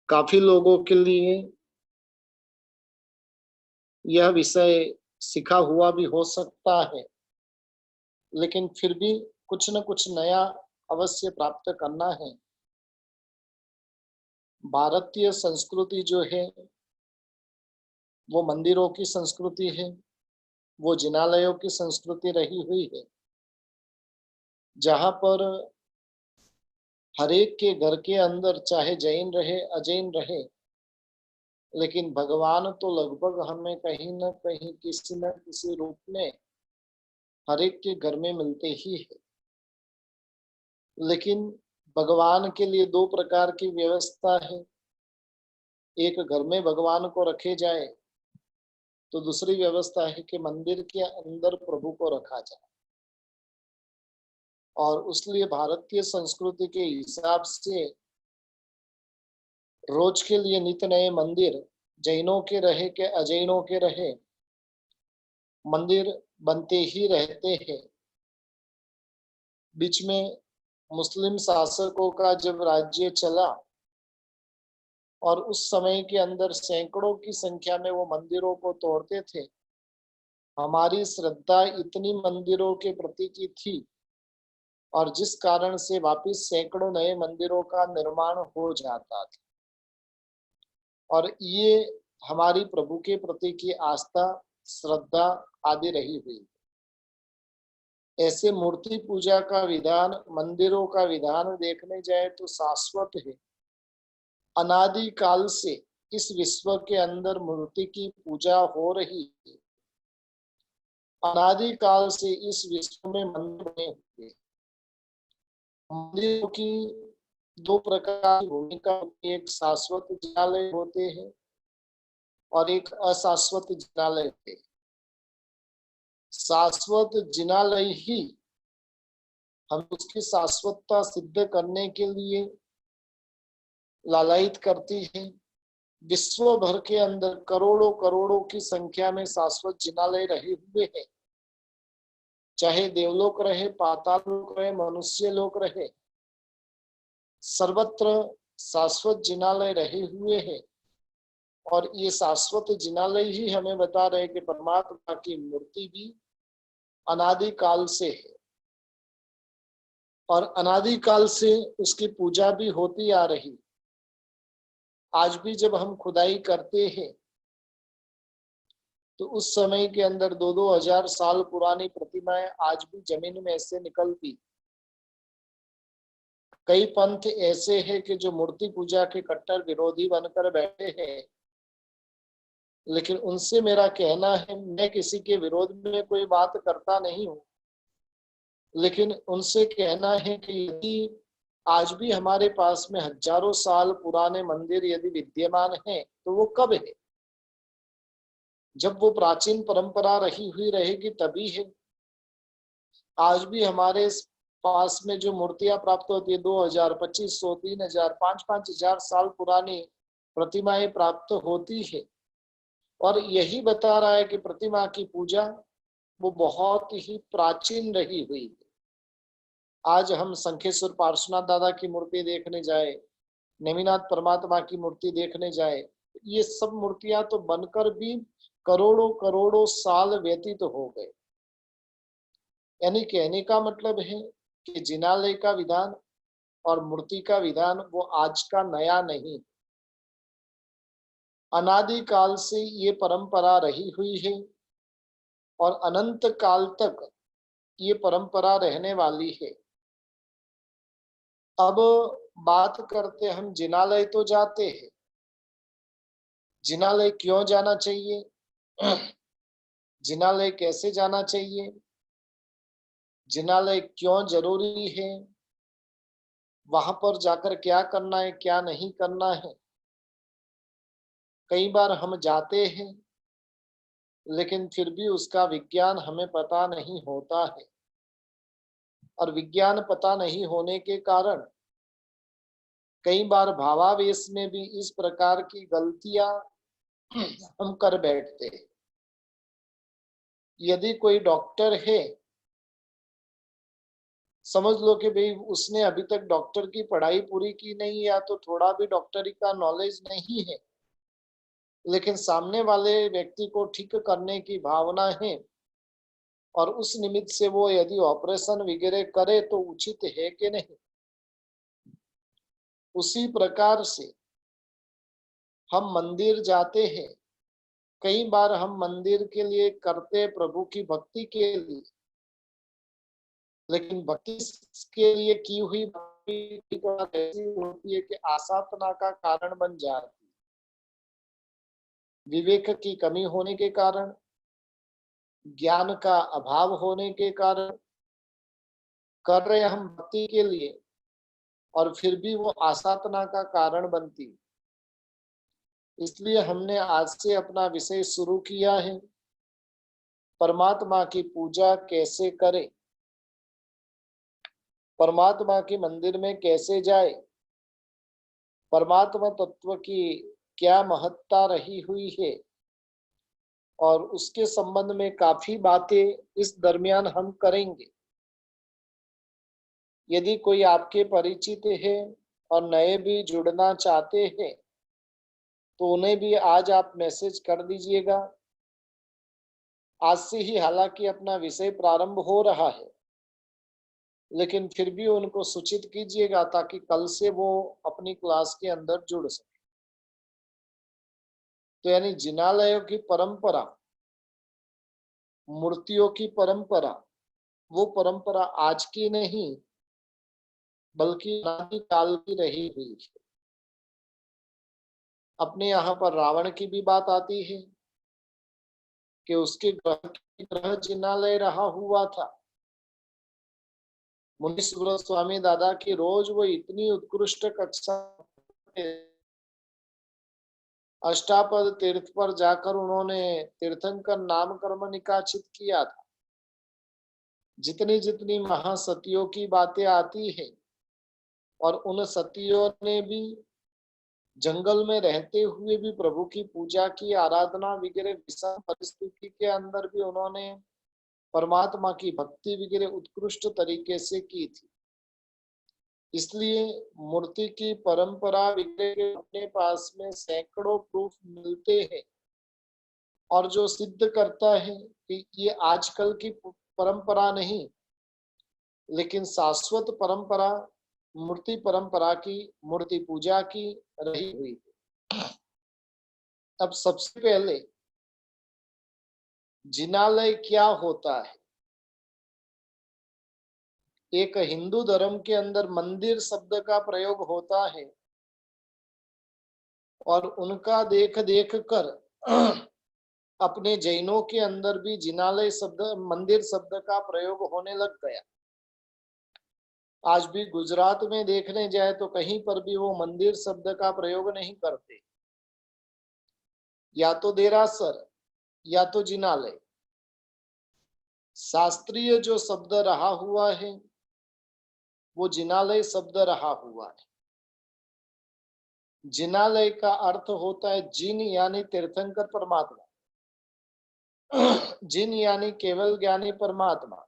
काफी लोगों के लिए यह विषय सीखा हुआ भी हो सकता है, लेकिन फिर भी कुछ न कुछ नया अवश्य प्राप्त करना है। भारतीय संस्कृति जो है वो मंदिरों की संस्कृति है, वो जिनालयों की संस्कृति रही हुई है, जहाँ पर हर एक के घर के अंदर चाहे जैन रहे अजैन रहे, लेकिन भगवान तो लगभग हमें कहीं न कहीं किसी न किसी रूप में हर एक के घर में मिलते ही है। लेकिन भगवान के लिए दो प्रकार की व्यवस्था है। एक घर में भगवान को रखे जाए, तो दूसरी व्यवस्था है कि मंदिर के अंदर प्रभु को रखा जाए। और उसलिए भारतीय संस्कृति के हिसाब से रोज के लिए नित नए मंदिर, जैनों के रहे के अजैनों के रहे, मंदिर बनते ही रहते हैं। बीच में मुस्लिम शासकों का जब राज्य चला और उस समय के अंदर सैकड़ों की संख्या में वो मंदिरों को तोड़ते थे। हमारी श्रद्धा इतनी मंदिरों के प्रति की थी, और जिस कारण से वापिस सैकड़ों नए मंदिरों का निर्माण हो जाता था। और ये हमारी प्रभु के प्रति की आस्था, श्रद्धा आदि रही हुई। ऐसे मूर्ति पूजा का विधान, मंदिरों का विधान देखने जाए तो शाश्वत है। अनादि काल से इस विश्व के अंदर मूर्ति की पूजा हो रही है। अनादि काल से इस विश्व में मंदिर बने हुए। मंदिरों की दो प्रकार की भूमिका, एक शाश्वत जिनालय होते हैं और एक अशाश्वत जिनालय होते हैं। शाश्वत जिनालय ही हम उसकी शाश्वतता सिद्ध करने के लिए लालायित करती है। विश्व भर के अंदर करोड़ों करोड़ों की संख्या में शाश्वत जिनालय रहे हुए हैं। चाहे देवलोक रहे, पाताल लोक रहे, मनुष्य लोक रहे, सर्वत्र शाश्वत जिनालय रहे हुए हैं। और ये शाश्वत जिनालय ही हमें बता रहे कि परमात्मा की मूर्ति भी अनादि काल से है, और अनादि काल से उसकी पूजा भी होती आ रही। आज भी जब हम खुदाई करते हैं तो उस समय के अंदर 2-2 हजार साल पुरानी प्रतिमाएं आज भी जमीन में ऐसे निकलती। कई पंथ ऐसे हैं कि जो मूर्ति पूजा के कट्टर विरोधी बनकर बैठे हैं, लेकिन उनसे मेरा कहना है, मैं किसी के विरोध में कोई बात करता नहीं हूं, लेकिन उनसे कहना है कि यदि आज भी हमारे पास में हजारों साल पुराने मंदिर यदि विद्यमान हैं, तो वो कब है? जब वो प्राचीन परंपरा रही हुई रहेगी तभी है। आज भी हमारे पास में जो मूर्तियां प्राप्त होती है, 2000, 2500, 3000, 5-5 हजार साल पुरानी प्रतिमाएं प्राप्त होती है। और यही बता रहा है कि प्रतिमा की पूजा वो बहुत ही प्राचीन रही हुई है। आज हम शंखेश्वर पार्श्वनाथ दादा की मूर्ति देखने जाए, नेमिनाथ परमात्मा की मूर्ति देखने जाए, ये सब मूर्तियां तो बनकर भी करोड़ों करोड़ों साल व्यतीत हो गए। यानी कहने का मतलब है कि जिनालय का विधान और मूर्ति का विधान वो आज का नया नहीं, अनादि काल से ये परंपरा रही हुई है और अनंत काल तक ये परंपरा रहने वाली है। अब बात करते हम जिनालय तो जाते हैं, जिनालय क्यों जाना चाहिए, जिनालय कैसे जाना चाहिए, जिनालय क्यों जरूरी है, वहां पर जाकर क्या करना है क्या नहीं करना है। कई बार हम जाते हैं लेकिन फिर भी उसका विज्ञान हमें पता नहीं होता है, और विज्ञान पता नहीं होने के कारण कई बार भावावेश में भी इस प्रकार की गलतियां हम कर बैठते हैं। यदि कोई डॉक्टर है, समझ लो कि भाई उसने अभी तक डॉक्टर की पढ़ाई पूरी की नहीं, या तो थोड़ा भी डॉक्टरी का नॉलेज नहीं है, लेकिन सामने वाले व्यक्ति को ठीक करने की भावना है, और उस निमित्त से वो यदि ऑपरेशन वगैरह करे तो उचित है कि नहीं। उसी प्रकार से हम मंदिर जाते हैं, कई बार हम मंदिर के लिए करते प्रभु की भक्ति के लिए, लेकिन भक्ति के लिए की हुई भक्ति ऐसी होती है कि आसाधना का कारण बन जाती है। विवेक की कमी होने के कारण, ज्ञान का अभाव होने के कारण कर रहे हम भक्ति के लिए, और फिर भी वो आसाधना का कारण बनती। इसलिए हमने आज से अपना विषय शुरू किया है, परमात्मा की पूजा कैसे करें, परमात्मा के मंदिर में कैसे जाए, परमात्मा तत्व की क्या महत्ता रही हुई है, और उसके संबंध में काफी बातें इस दरमियान हम करेंगे। यदि कोई आपके परिचित है और नए भी जुड़ना चाहते हैं तो उन्हें भी आज आप मैसेज कर दीजिएगा। आज से ही हालांकि अपना विषय प्रारंभ हो रहा है, लेकिन फिर भी उनको सूचित कीजिएगा ताकि कल से वो अपनी क्लास के अंदर जुड़ सके। तो यानी जिनालयों की परंपरा, मूर्तियों की परंपरा, वो परंपरा आज की नहीं बल्कि अनादि काल की रही हुई है। अपने यहाँ पर रावण की भी बात आती है कि उसके ग्रह जिनालय रहा हुआ था। मुनीश्वर स्वामी दादा की रोज वो इतनी उत्कृष्ट कक्षा, अष्टापद तीर्थ पर जाकर उन्होंने तीर्थंकर नाम कर्म निकाचित किया था। जितनी जितनी महासतियों की बातें आती है, और उन सतियों ने भी जंगल में रहते हुए भी प्रभु की पूजा की, आराधना वगैरह, विषम परिस्थिति के अंदर भी उन्होंने परमात्मा की भक्ति वगैरह उत्कृष्ट तरीके से की थी। इसलिए मूर्ति की परंपरा वगैरह अपने पास में सैकड़ों प्रूफ मिलते हैं, और जो सिद्ध करता है कि ये आजकल की परंपरा नहीं लेकिन शाश्वत परंपरा मूर्ति परंपरा की, मूर्ति पूजा की रही हुई है। अब सबसे पहले जिनालय क्या होता है। एक हिंदू धर्म के अंदर मंदिर शब्द का प्रयोग होता है, और उनका देख देख कर अपने जैनों के अंदर भी जिनालय शब्द, मंदिर शब्द का प्रयोग होने लग गया। आज भी गुजरात में देखने जाए तो कहीं पर भी वो मंदिर शब्द का प्रयोग नहीं करते, या तो देरासर या तो जिनालय। शास्त्रीय जो शब्द रहा हुआ है वो जिनालय शब्द रहा हुआ है। जिनालय का अर्थ होता है जिन यानी तीर्थंकर परमात्मा, जिन यानी केवल ज्ञानी परमात्मा,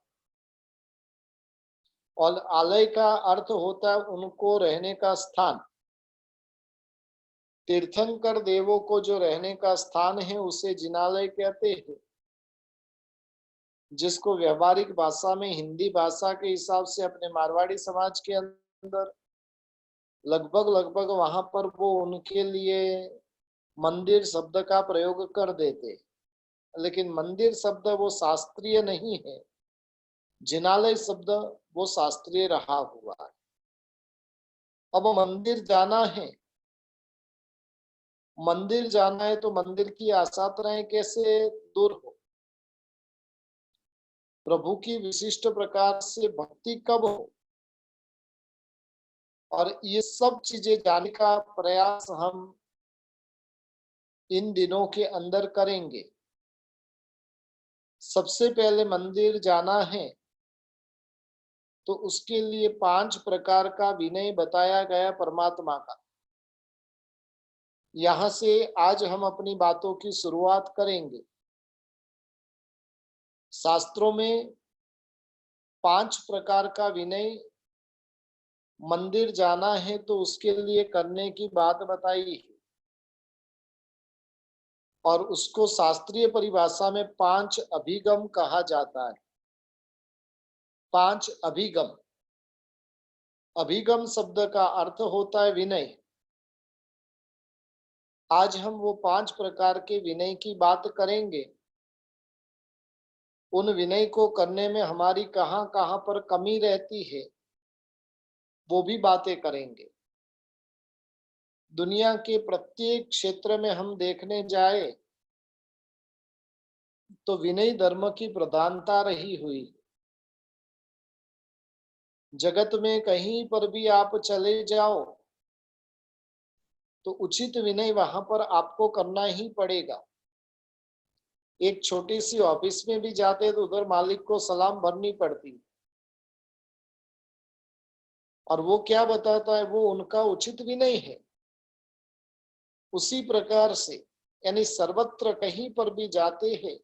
और आलय का अर्थ होता है उनको रहने का स्थान। तीर्थंकर देवों को जो रहने का स्थान है उसे जिनालय कहते हैं, जिसको व्यवहारिक भाषा में, हिंदी भाषा के हिसाब से अपने मारवाड़ी समाज के अंदर लगभग लगभग वहां पर वो उनके लिए मंदिर शब्द का प्रयोग कर देते। लेकिन मंदिर शब्द वो शास्त्रीय नहीं है, जिनालय शब्द वो शास्त्रीय रहा हुआ है। अब मंदिर जाना है, मंदिर जाना है तो मंदिर की आशाएं कैसे दूर हो, प्रभु की विशिष्ट प्रकार से भक्ति कब हो, और ये सब चीजें जानने का प्रयास हम इन दिनों के अंदर करेंगे। सबसे पहले मंदिर जाना है तो उसके लिए 5 प्रकार का विनय बताया गया परमात्मा का। यहां से आज हम अपनी बातों की शुरुआत करेंगे। शास्त्रों में 5 प्रकार का विनय मंदिर जाना है तो उसके लिए करने की बात बताई है और उसको शास्त्रीय परिभाषा में 5 अभिगम कहा जाता है। 5 अभिगम। अभिगम शब्द का अर्थ होता है विनय। आज हम वो 5 प्रकार के विनय की बात करेंगे। उन विनय को करने में हमारी कहां कहां पर कमी रहती है वो भी बातें करेंगे। दुनिया के प्रत्येक क्षेत्र में हम देखने जाए तो विनय धर्म की प्रधानता रही हुई। जगत में कहीं पर भी आप चले जाओ तो उचित विनय वहां पर आपको करना ही पड़ेगा। एक छोटी सी ऑफिस में भी जाते तो उधर मालिक को सलाम भरनी पड़ती और वो क्या बताता है, वो उनका उचित विनय है। उसी प्रकार से यानी सर्वत्र कहीं पर भी जाते हैं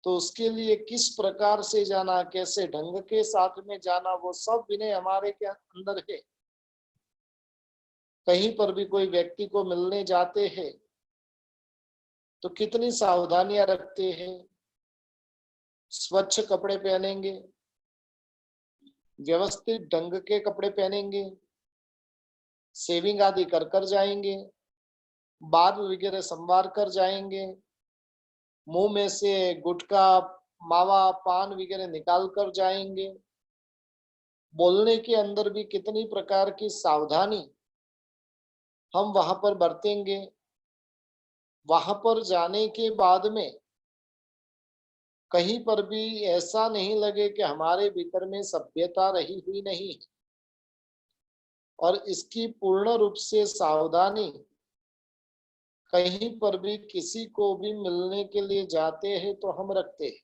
तो उसके लिए किस प्रकार से जाना, कैसे ढंग के साथ में जाना, वो सब विनय हमारे के अंदर है। कहीं पर भी कोई व्यक्ति को मिलने जाते हैं तो कितनी सावधानियां रखते हैं। स्वच्छ कपड़े पहनेंगे, व्यवस्थित ढंग के कपड़े पहनेंगे, सेविंग आदि कर कर जाएंगे, बाल वगैरह संवार कर जाएंगे, मुंह में से गुटखा मावा पान वगैरह निकाल कर जाएंगे। बोलने के अंदर भी कितनी प्रकार की सावधानी हम वहां पर बरतेंगे। वहां पर जाने के बाद में कहीं पर भी ऐसा नहीं लगे कि हमारे भीतर में सभ्यता रही हुई नहीं है। और इसकी पूर्ण रूप से सावधानी कहीं पर भी किसी को भी मिलने के लिए जाते हैं तो हम रखते हैं।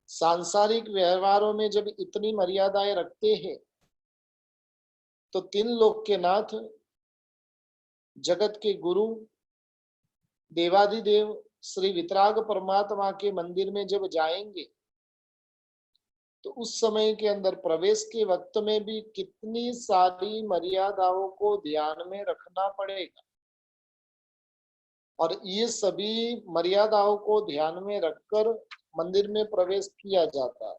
सांसारिक व्यवहारों में जब इतनी मर्यादाएं रखते हैं तो 3 लोक के नाथ, जगत के गुरु, देवाधिदेव श्री वितराग परमात्मा के मंदिर में जब जाएंगे तो उस समय के अंदर प्रवेश के वक्त में भी कितनी सारी मर्यादाओं को ध्यान में रखना पड़ेगा। और ये सभी मर्यादाओं को ध्यान में रखकर मंदिर में प्रवेश किया जाता है।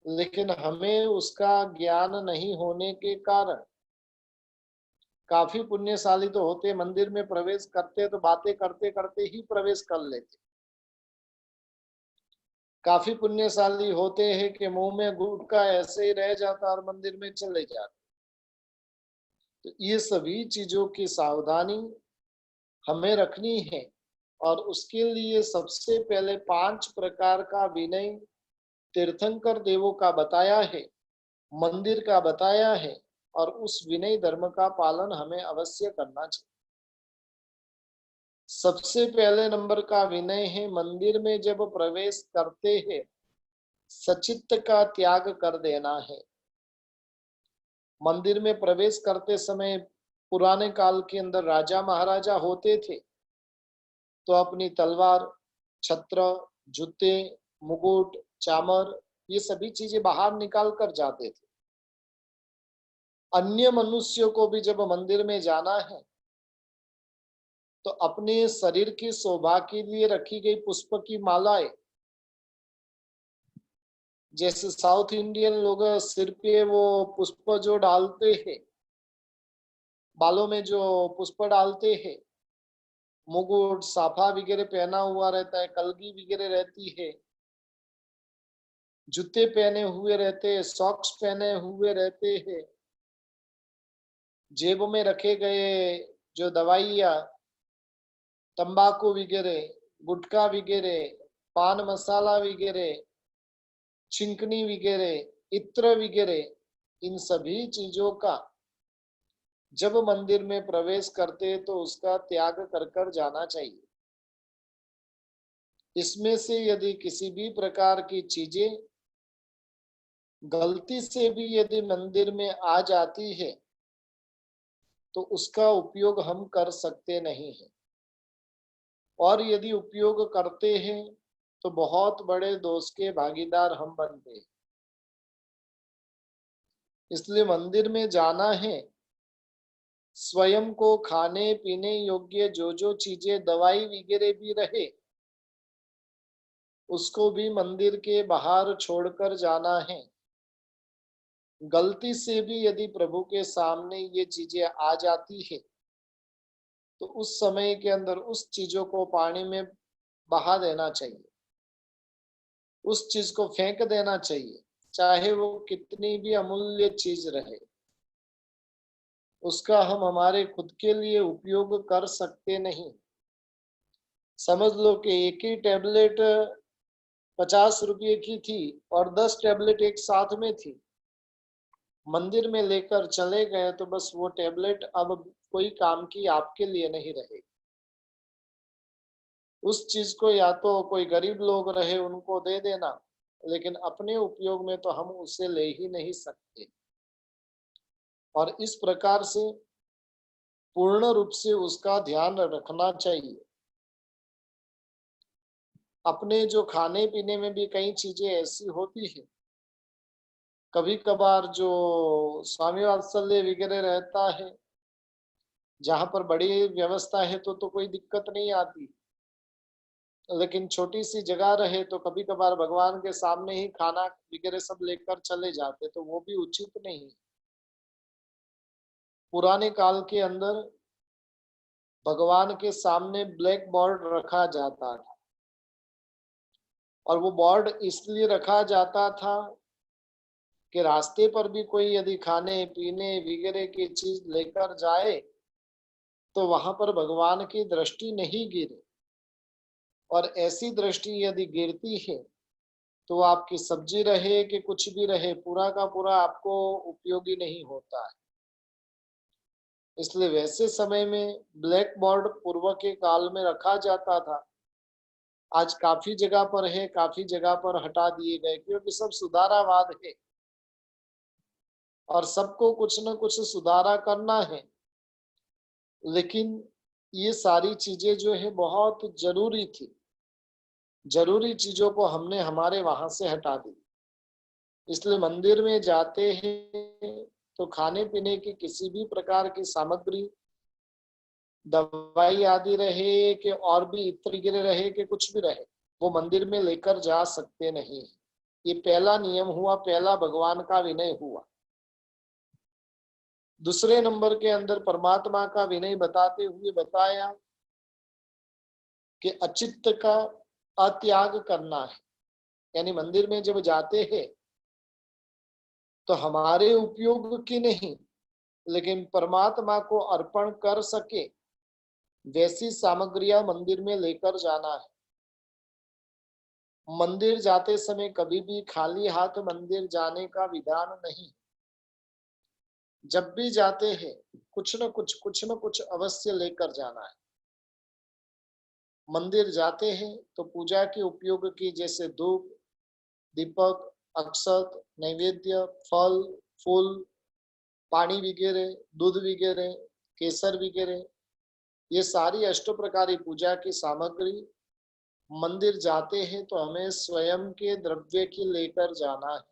लेकिन हमें उसका ज्ञान नहीं होने के कारण काफी पुण्यशाली तो होते, मंदिर में प्रवेश करते तो बातें करते करते ही प्रवेश कर लेते। काफी पुण्यशाली होते हैं कि मुंह में गुटखा ऐसे ही रह जाता और मंदिर में चले जाते। तो ये सभी चीजों की सावधानी हमें रखनी है और उसके लिए सबसे पहले 5 प्रकार का विनय तीर्थंकर देवों का बताया है, मंदिर का बताया है और उस विनय धर्म का पालन हमें अवश्य करना चाहिए। सबसे पहले नंबर का विनय है, मंदिर में जब प्रवेश करते हैं सचित्त का त्याग कर देना है। मंदिर में प्रवेश करते समय पुराने काल के अंदर राजा महाराजा होते थे तो अपनी तलवार, छत्र, जूते, मुकुट, चामर ये सभी चीजें बाहर निकाल कर जाते थे। अन्य मनुष्यों को भी जब मंदिर में जाना है तो अपने शरीर की शोभा के लिए रखी गई पुष्प की मालाएं, जैसे साउथ इंडियन लोग सिर पे वो पुष्प जो डालते हैं, बालों में जो पुष्प डालते हैं, मुकुट साफा वगैरह पहना हुआ रहता है, कलगी वगैरह रहती है, जूते पहने हुए रहते हैं, सॉक्स पहने हुए रहते हैं, जेब में रखे गए जो दवाइयाँ, तंबाकू वगैरह, गुटखा वगैरह, पान मसाला वगैरह, चिंकनी वगैरह, इत्र वगैरह, इन सभी चीजों का जब मंदिर में प्रवेश करते तो उसका त्याग कर कर जाना चाहिए। इसमें से यदि किसी भी प्रकार की चीजें गलती से भी यदि मंदिर में आ जाती है तो उसका उपयोग हम कर सकते नहीं है। और यदि उपयोग करते हैं तो बहुत बड़े दोष के भागीदार हम बन गए। इसलिए मंदिर में जाना है, स्वयं को खाने पीने योग्य जो जो चीजें दवाई वगैरह भी रहे उसको भी मंदिर के बाहर छोड़कर जाना है। गलती से भी यदि प्रभु के सामने ये चीजें आ जाती है तो उस समय के अंदर उस चीजों को पानी में बहा देना चाहिए, उस चीज को फेंक देना चाहिए, चाहे वो कितनी भी अमूल्य चीज रहे। उसका हम हमारे खुद के लिए उपयोग कर सकते नहीं। समझ लो कि एक ही टेबलेट 50 रुपये की थी और 10 टेबलेट एक साथ में थी, मंदिर में लेकर चले गए तो बस वो टेबलेट अब कोई काम की आपके लिए नहीं रहे। उस चीज को या तो कोई गरीब लोग रहे उनको दे देना, लेकिन अपने उपयोग में तो हम उसे ले ही नहीं सकते। और इस प्रकार से पूर्ण रूप से उसका ध्यान रखना चाहिए। अपने जो खाने पीने में भी कई चीजें ऐसी होती है, कभी कभार जो स्वामी वात्सल्य वगैरह रहता है, जहां पर बड़ी व्यवस्था है तो कोई दिक्कत नहीं आती, लेकिन छोटी सी जगह रहे तो कभी कभार भगवान के सामने ही खाना वगैरह सब लेकर चले जाते, तो वो भी उचित नहीं। पुराने काल के अंदर भगवान के सामने ब्लैक बोर्ड रखा जाता था, और वो बोर्ड इसलिए रखा जाता था कि रास्ते पर भी कोई यदि खाने पीने वगैरह की चीज लेकर जाए तो वहां पर भगवान की दृष्टि नहीं गिरे, और ऐसी दृष्टि यदि गिरती है तो आपकी सब्जी रहे कि कुछ भी रहे पूरा का पूरा आपको उपयोगी नहीं होता है। इसलिए वैसे समय में ब्लैक बोर्ड पूर्व के काल में रखा जाता था। आज काफी जगह पर है, काफी जगह पर हटा दिए गए, क्योंकि सब सुधारावाद है और सबको कुछ न कुछ सुधारा करना है। लेकिन ये सारी चीजें जो है बहुत जरूरी थी, जरूरी चीजों को हमने हमारे वहां से हटा दी। इसलिए मंदिर में जाते हैं तो खाने पीने की किसी भी प्रकार की सामग्री, दवाई आदि रहे कि और भी इत्र गिरे रहे कि कुछ भी रहे, वो मंदिर में लेकर जा सकते नहीं। ये पहला नियम हुआ, पहला भगवान का विनय हुआ। दूसरे नंबर के अंदर परमात्मा का विनय बताते हुए बताया कि अचित्त का अत्याग करना है। यानी मंदिर में जब जाते हैं तो हमारे उपयोग की नहीं, लेकिन परमात्मा को अर्पण कर सके वैसी सामग्रियां मंदिर में लेकर जाना है। मंदिर जाते समय कभी भी खाली हाथ मंदिर जाने का विधान नहीं। जब भी जाते हैं कुछ न कुछ अवश्य लेकर जाना है। मंदिर जाते हैं तो पूजा के उपयोग की जैसे धूप, दीपक, अक्षत, नैवेद्य, फल, फूल, पानी वगैरह, दूध वगैरह, केसर वगैरह, ये सारी अष्ट प्रकारी पूजा की सामग्री मंदिर जाते हैं तो हमें स्वयं के द्रव्य की लेकर जाना है।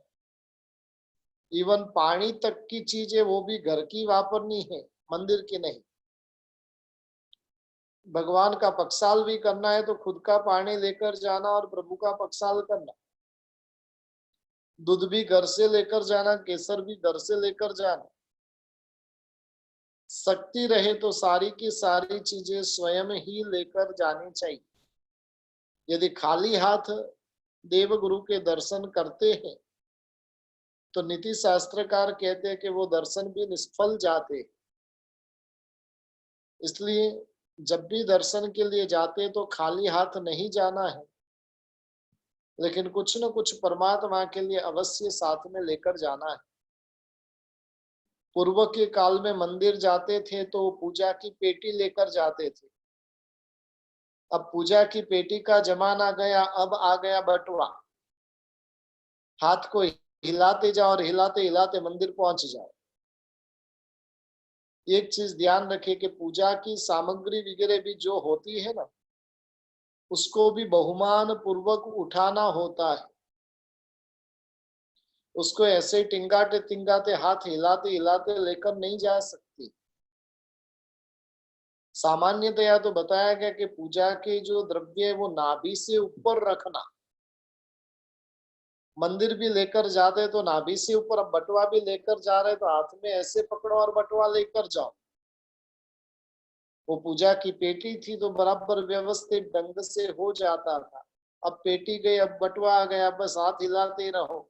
इवन पानी तक की चीजें वो भी घर की वापरनी है, मंदिर की नहीं। भगवान का पक्षाल भी करना है तो खुद का पानी लेकर जाना और प्रभु का पक्षाल करना। दूध भी घर से लेकर जाना, केसर भी घर से लेकर जाना। शक्ति रहे तो सारी की सारी चीजें स्वयं ही लेकर जानी चाहिए। यदि खाली हाथ देव गुरु के दर्शन करते हैं तो नीति शास्त्रकार कहते हैं कि वो दर्शन भी निष्फल जाते। इसलिए जब भी दर्शन के लिए जाते तो खाली हाथ नहीं जाना है, लेकिन कुछ न कुछ परमात्मा के लिए अवश्य साथ में लेकर जाना है। पूर्व के काल में मंदिर जाते थे तो पूजा की पेटी लेकर जाते थे। अब पूजा की पेटी का जमाना गया, अब आ गया बटुआ। हाथ को हिलाते जाओ और हिलाते हिलाते मंदिर पहुंच जाओ। एक चीज ध्यान रखे कि पूजा की सामग्री वगैरह भी जो होती है ना, उसको भी बहुमान पूर्वक उठाना होता है। उसको ऐसे टिंगाते टिंगाते, हाथ हिलाते हिलाते लेकर नहीं जा सकती। सामान्यतया तो बताया गया कि पूजा के जो द्रव्य है वो नाभि से ऊपर रखना। मंदिर भी लेकर जाते तो नाभि से ऊपर, अब बटुआ भी लेकर जा रहे तो हाथ में ऐसे पकड़ो और बटुआ लेकर जाओ। वो पूजा की पेटी थी तो बराबर व्यवस्थित ढंग से हो जाता था। अब पेटी गई, अब बटुआ आ गया, बस हाथ हिलाते रहो,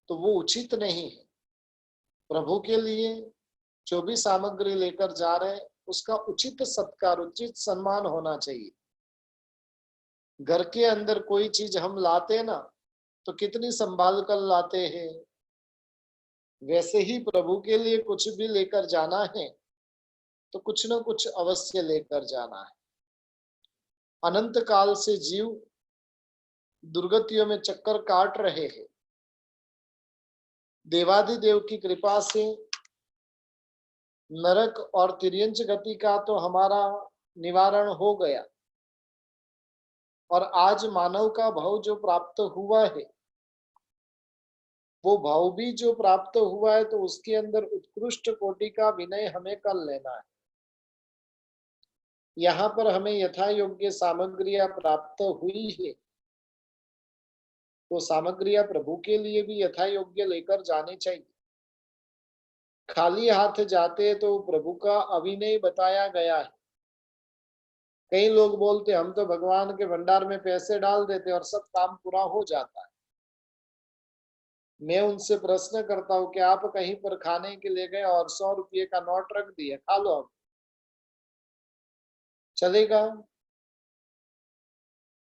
तो वो उचित नहीं है। प्रभु के लिए जो भी सामग्री लेकर जा रहे हैं उसका उचित सत्कार, उचित सम्मान होना चाहिए। घर के अंदर कोई चीज हम लाते ना तो कितनी संभाल कर लाते हैं, वैसे ही प्रभु के लिए कुछ भी लेकर जाना है तो कुछ न कुछ अवश्य लेकर जाना है। अनंत काल से जीव दुर्गतियों में चक्कर काट रहे हैं। देवादिदेव की कृपा से नरक और तिर्यंच गति का तो हमारा निवारण हो गया, और आज मानव का भाव जो प्राप्त हुआ है, वो भाव भी जो प्राप्त हुआ है तो उसके अंदर उत्कृष्ट कोटि का विनय हमें कर लेना है। यहाँ पर हमें यथा योग्य सामग्रियां प्राप्त हुई है तो सामग्रियां प्रभु के लिए भी यथा योग्य लेकर जानी चाहिए। खाली हाथ जाते तो प्रभु का अभिनय बताया गया है। कई लोग बोलते हम तो भगवान के भंडार में पैसे डाल देते और सब काम पूरा हो जाता है। मैं उनसे प्रश्न करता हूँ कि आप कहीं पर खाने के लिए गए और 100 रुपये का नोट रख दिया, खा लो, अब चलेगा?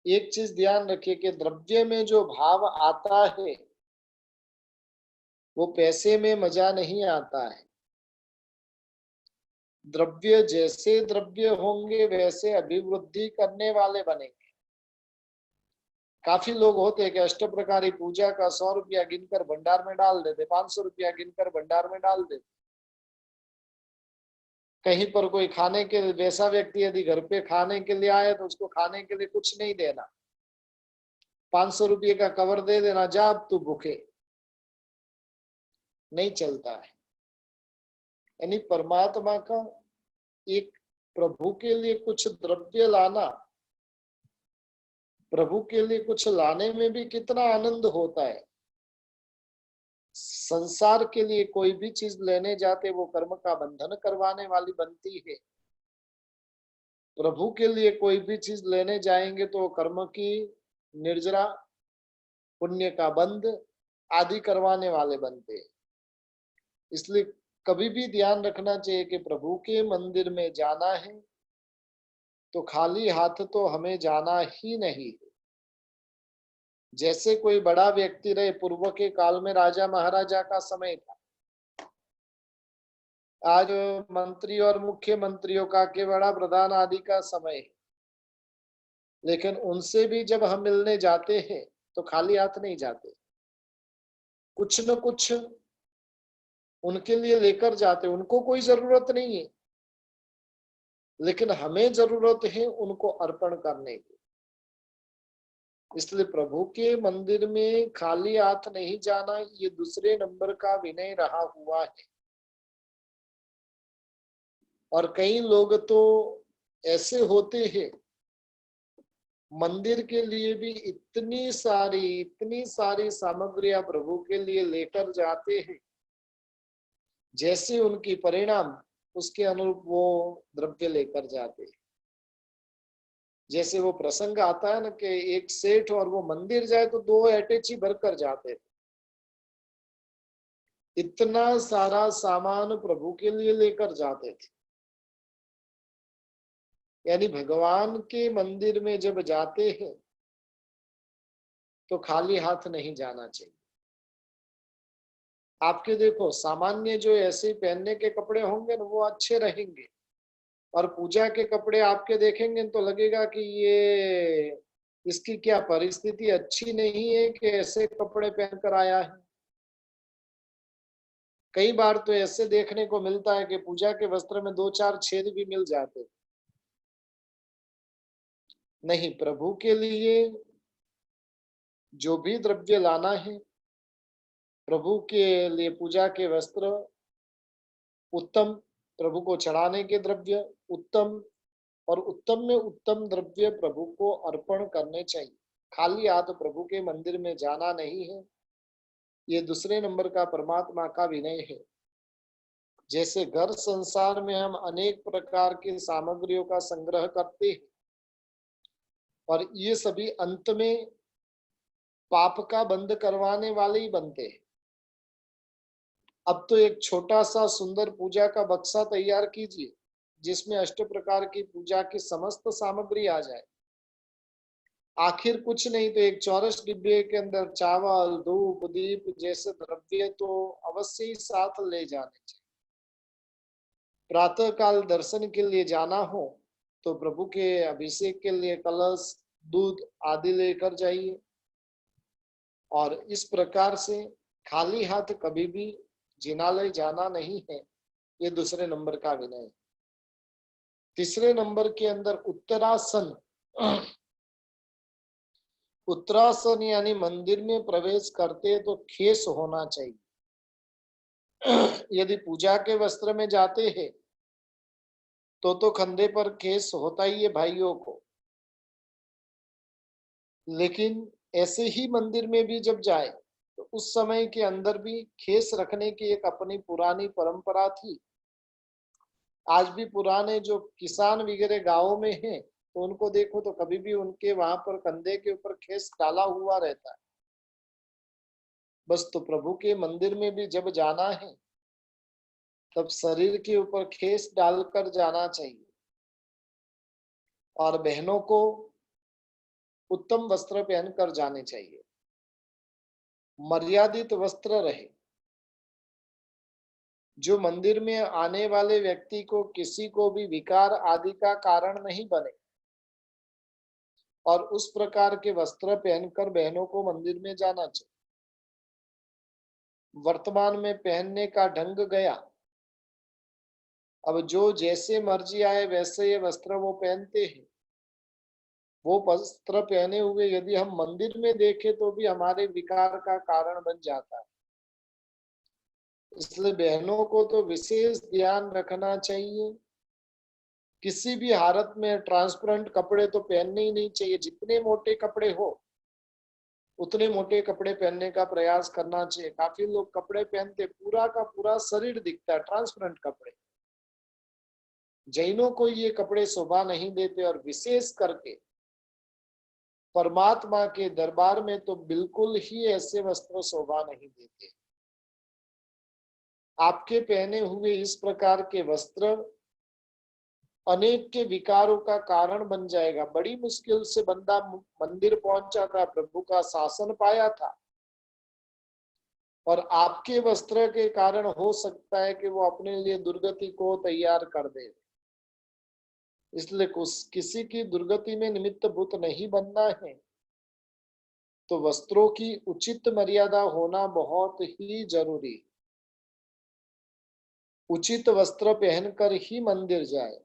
एक चीज ध्यान रखिए कि द्रव्य में जो भाव आता है वो पैसे में मजा नहीं आता है। द्रव्य जैसे द्रव्य होंगे वैसे अभिवृद्धि करने वाले बनेंगे। काफी लोग होते हैं कि अष्ट प्रकारी पूजा का 100 रुपया गिनकर भंडार में डाल देते, 500 रुपया गिनकर भंडार में डाल देते। कहीं पर कोई खाने के, वैसा व्यक्ति यदि घर पे खाने के लिए आए तो उसको खाने के लिए कुछ नहीं देना, 500 रुपये का कवर दे देना, जा अब तू भूखे। नहीं चलता है। यानी परमात्मा का एक, प्रभु के लिए कुछ द्रव्य लाना, प्रभु के लिए कुछ लाने में भी कितना आनंद होता है। संसार के लिए कोई भी चीज लेने जाते वो कर्म का बंधन करवाने वाली बनती है। प्रभु के लिए कोई भी चीज लेने जाएंगे तो कर्म की निर्जरा, पुण्य का बंध आदि करवाने वाले बनते हैं। इसलिए कभी भी ध्यान रखना चाहिए कि प्रभु के मंदिर में जाना है तो खाली हाथ तो हमें जाना ही नहीं है। जैसे कोई बड़ा व्यक्ति रहे, पूर्व के काल में राजा महाराजा का समय था, आज मंत्री और मुख्यमंत्रियों का, के बड़ा प्रधान आदि का समय है, लेकिन उनसे भी जब हम मिलने जाते हैं तो खाली हाथ नहीं जाते, कुछ न कुछ उनके लिए लेकर जाते। उनको कोई जरूरत नहीं है लेकिन हमें जरूरत है उनको अर्पण करने की। इसलिए प्रभु के मंदिर में खाली हाथ नहीं जाना, ये दूसरे नंबर का विनय रहा हुआ है। और कई लोग तो ऐसे होते हैं, मंदिर के लिए भी इतनी सारी सामग्रियां प्रभु के लिए लेकर जाते हैं, जैसे उनकी परिणाम उसके अनुरूप वो द्रव्य लेकर जाते हैं। जैसे वो प्रसंग आता है ना कि एक सेठ और वो मंदिर जाए तो 2 अटैची भरकर जाते थे। इतना सारा सामान प्रभु के लिए लेकर जाते थे। यानी भगवान के मंदिर में जब जाते हैं तो खाली हाथ नहीं जाना चाहिए। आपके देखो सामान्य जो ऐसे पहनने के कपड़े होंगे ना वो अच्छे रहेंगे, और पूजा के कपड़े आपके देखेंगे तो लगेगा कि ये, इसकी क्या परिस्थिति अच्छी नहीं है कि ऐसे कपड़े पहनकर आया है। कई बार तो ऐसे देखने को मिलता है कि पूजा के वस्त्र में 2-4 छेद भी मिल जाते। नहीं, प्रभु के लिए जो भी द्रव्य लाना है, प्रभु के लिए पूजा के वस्त्र उत्तम, प्रभु को चढ़ाने के द्रव्य उत्तम, और उत्तम में उत्तम द्रव्य प्रभु को अर्पण करने चाहिए। खाली हाथ प्रभु के मंदिर में जाना नहीं है। ये दूसरे नंबर का परमात्मा का विनय है। जैसे घर संसार में हम अनेक प्रकार की सामग्रियों का संग्रह करते हैं और ये सभी अंत में पाप का बंद करवाने वाले ही बनते हैं। अब तो एक छोटा सा सुंदर पूजा का बक्सा तैयार कीजिए जिसमें अष्ट प्रकार की पूजा की समस्त सामग्री आ जाए। आखिर कुछ नहीं तो एक चौरस डिब्बे के अंदर चावल, धूप, दीप जैसे द्रव्य तो अवश्य ही साथ ले जाने चाहिए। प्रातः काल दर्शन के लिए जाना हो तो प्रभु के अभिषेक के लिए कलश, दूध आदि लेकर जाइए। और इस प्रकार से खाली हाथ कभी भी जिनालय जाना नहीं है। ये दूसरे नंबर का विनय। तीसरे नंबर के अंदर उत्तरासन। उत्तरासन यानी मंदिर में प्रवेश करते तो खेस होना चाहिए। यदि पूजा के वस्त्र में जाते हैं तो कंधे पर केस होता ही है भाइयों को, लेकिन ऐसे ही मंदिर में भी जब जाए तो उस समय के अंदर भी खेस रखने की एक अपनी पुरानी परंपरा थी। आज भी पुराने जो किसान वगैरह गांवों में हैं तो उनको देखो तो कभी भी उनके वहां पर कंधे के ऊपर खेस डाला हुआ रहता है। बस तो प्रभु के मंदिर में भी जब जाना है तब शरीर के ऊपर खेस डालकर जाना चाहिए। और बहनों को उत्तम वस्त्र पहनकर जाने चाहिए। मर्यादित वस्त्र रहे, जो मंदिर में आने वाले व्यक्ति को किसी को भी विकार आदि का कारण नहीं बने। और उस प्रकार के वस्त्र पहनकर बहनों को मंदिर में जाना चाहिए। वर्तमान में पहनने का ढंग गया, अब जो जैसे मर्जी आए वैसे ये वस्त्र वो पहनते हैं। वो वस्त्र पहने हुए यदि हम मंदिर में देखें तो भी हमारे विकार का कारण बन जाता है। इसलिए बहनों को तो विशेष ध्यान रखना चाहिए। किसी भी हालत में ट्रांसपेरेंट कपड़े तो पहनने ही नहीं चाहिए। जितने मोटे कपड़े हो उतने मोटे कपड़े पहनने का प्रयास करना चाहिए। काफी लोग कपड़े पहनते पूरा का पूरा शरीर दिखता है ट्रांसपेरेंट कपड़े। जैनों को ये कपड़े शोभा नहीं देते और विशेष करके परमात्मा के दरबार में तो बिल्कुल ही ऐसे वस्त्र शोभा नहीं देते। आपके पहने हुए इस प्रकार के वस्त्र अनेक के विकारों का कारण बन जाएगा। बड़ी मुश्किल से बंदा मंदिर पहुंचा था, प्रभु का शासन पाया था, और आपके वस्त्र के कारण हो सकता है कि वो अपने लिए दुर्गति को तैयार कर दे। इसलिए किसी की दुर्गति में निमित्त भूत नहीं बनना है तो वस्त्रों की उचित मर्यादा होना बहुत ही जरूरी। उचित वस्त्र पहनकर ही मंदिर जाए।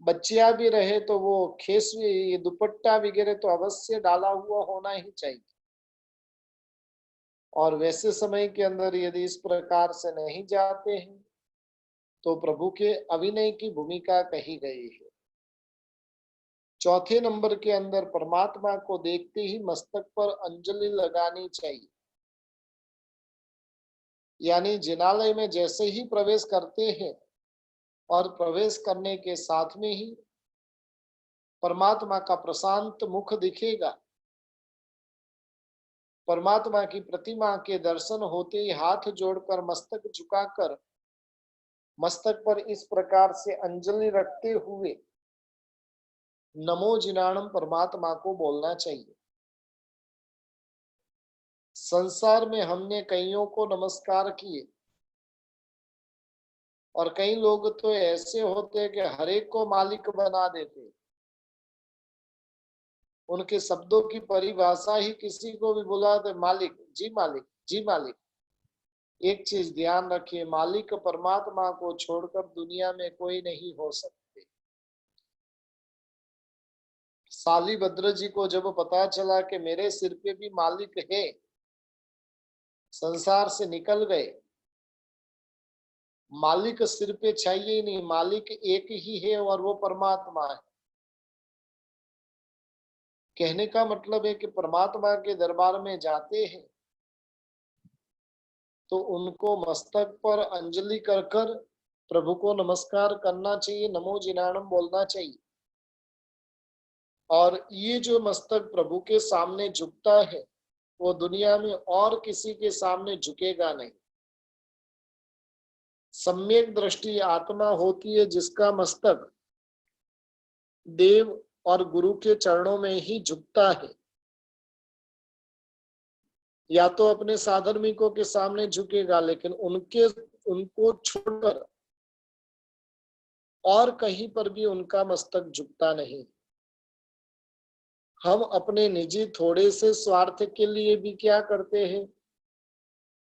बच्चियां भी रहे तो वो खेस ये दुपट्टा वगैरह तो अवश्य डाला हुआ होना ही चाहिए। और वैसे समय के अंदर यदि इस प्रकार से नहीं जाते हैं तो प्रभु के अभिनय की भूमिका कही गई है। चौथे नंबर के अंदर परमात्मा को देखते ही मस्तक पर अंजलि लगानी चाहिए। यानी जिनालय में जैसे ही प्रवेश करते हैं और प्रवेश करने के साथ में ही परमात्मा का प्रशांत मुख दिखेगा। परमात्मा की प्रतिमा के दर्शन होते ही हाथ जोड़कर मस्तक झुकाकर मस्तक पर इस प्रकार से अंजलि रखते हुए नमो जिनाणम परमात्मा को बोलना चाहिए। संसार में हमने कईयों को नमस्कार किए और कई लोग तो ऐसे होते हैं कि हर एक को मालिक बना देते। उनके शब्दों की परिभाषा ही किसी को भी बुलाते मालिक जी, मालिक जी, मालिक। एक चीज ध्यान रखिए, मालिक परमात्मा को छोड़कर दुनिया में कोई नहीं हो सकते। शालिभद्र जी को जब पता चला कि मेरे सिर पे भी मालिक है, संसार से निकल गए, मालिक सिर पे चाहिए ही नहीं, मालिक एक ही है और वो परमात्मा है। कहने का मतलब है कि परमात्मा के दरबार में जाते हैं तो उनको मस्तक पर अंजलि कर कर प्रभु को नमस्कार करना चाहिए, नमो जिनाणम बोलना चाहिए। और ये जो मस्तक प्रभु के सामने झुकता है वो दुनिया में और किसी के सामने झुकेगा नहीं। सम्यक दृष्टि आत्मा होती है जिसका मस्तक देव और गुरु के चरणों में ही झुकता है। या तो अपने साधर्मिकों के सामने झुकेगा, लेकिन उनको छोड़कर और कहीं पर भी उनका मस्तक झुकता नहीं। हम अपने निजी थोड़े से स्वार्थ के लिए भी क्या करते हैं,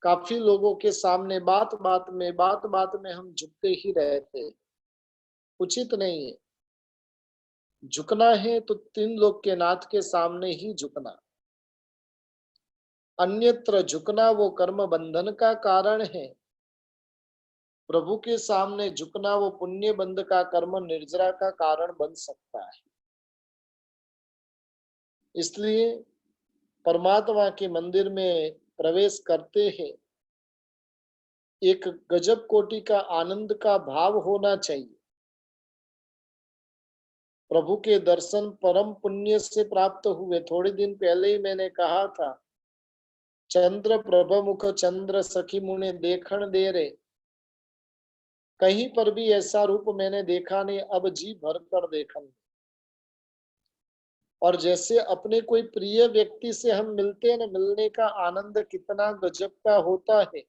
काफी लोगों के सामने बात बात में हम झुकते ही रहते हैं। उचित नहीं है। झुकना है तो तीन लोग के नाथ के सामने ही झुकना, अन्यत्र झुकना वो कर्म बंधन का कारण है। प्रभु के सामने झुकना वो पुण्य बंध का, कर्म निर्जरा का कारण बन सकता है। इसलिए परमात्मा के मंदिर में प्रवेश करते हैं एक गजब कोटि का आनंद का भाव होना चाहिए। प्रभु के दर्शन परम पुण्य से प्राप्त हुए। थोड़े दिन पहले ही मैंने कहा था, चंद्र प्रभ मुख चंद्र सखी मुने देखण दे रे। कहीं पर भी ऐसा रूप मैंने देखा नहीं, अब जी भर कर देखन। और जैसे अपने कोई प्रिय व्यक्ति से हम मिलते हैं ना, मिलने का आनंद कितना गजब का होता है,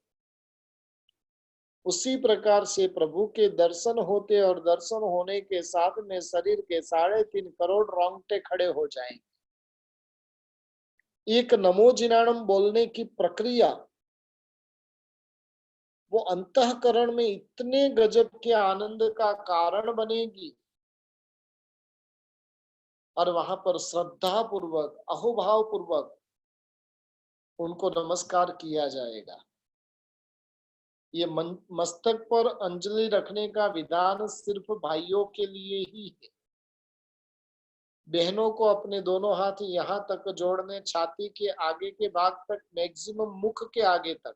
उसी प्रकार से प्रभु के दर्शन होते और दर्शन होने के साथ में शरीर के 3.5 करोड़ रोंगटे खड़े हो जाएंगे। एक नमो जिनाणम बोलने की प्रक्रिया वो अंतःकरण में इतने गजब के आनंद का कारण बनेगी, और वहां पर श्रद्धा पूर्वक अहोभाव पूर्वक उनको नमस्कार किया जाएगा। ये मस्तक पर अंजलि रखने का विधान सिर्फ भाइयों के लिए ही है। बहनों को अपने दोनों हाथ यहाँ तक जोड़ने, छाती के आगे के भाग तक, मैक्सिमम मुख के आगे तक,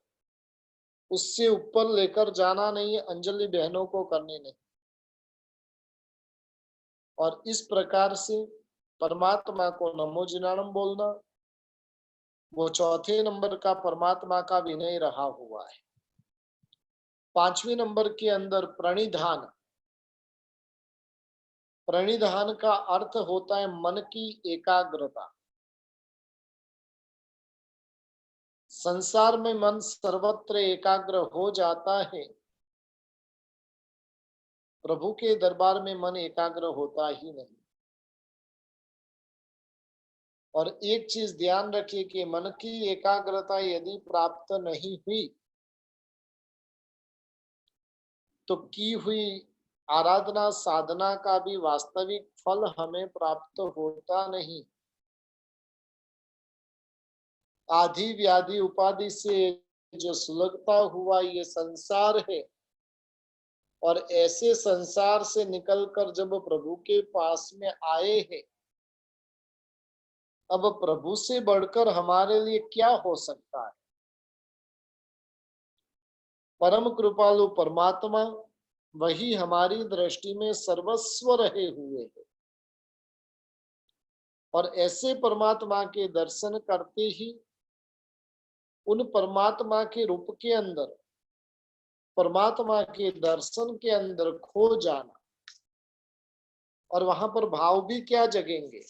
उससे ऊपर लेकर जाना नहीं है। अंजलि बहनों को करनी नहीं। और इस प्रकार से परमात्मा को नमो जिनाणम बोलना वो चौथे नंबर का परमात्मा का विनय रहा हुआ है। 5वें नंबर के अंदर प्रणिधान। प्रणिधान का अर्थ होता है मन की एकाग्रता। संसार में मन सर्वत्र एकाग्र हो जाता है, प्रभु के दरबार में मन एकाग्र होता ही नहीं। और एक चीज ध्यान रखिए कि मन की एकाग्रता यदि प्राप्त नहीं हुई तो की हुई आराधना साधना का भी वास्तविक फल हमें प्राप्त होता नहीं। आदि व्याधि उपाधि से जो सुलगता हुआ ये संसार है, और ऐसे संसार से निकलकर जब प्रभु के पास में आए हैं, अब प्रभु से बढ़कर हमारे लिए क्या हो सकता है। परम कृपालु परमात्मा वही हमारी दृष्टि में सर्वस्व रहे हुए है। और ऐसे परमात्मा के दर्शन करते ही उन परमात्मा के रूप के अंदर, परमात्मा के दर्शन के अंदर खो जाना, और वहां पर भाव भी क्या जगेंगे,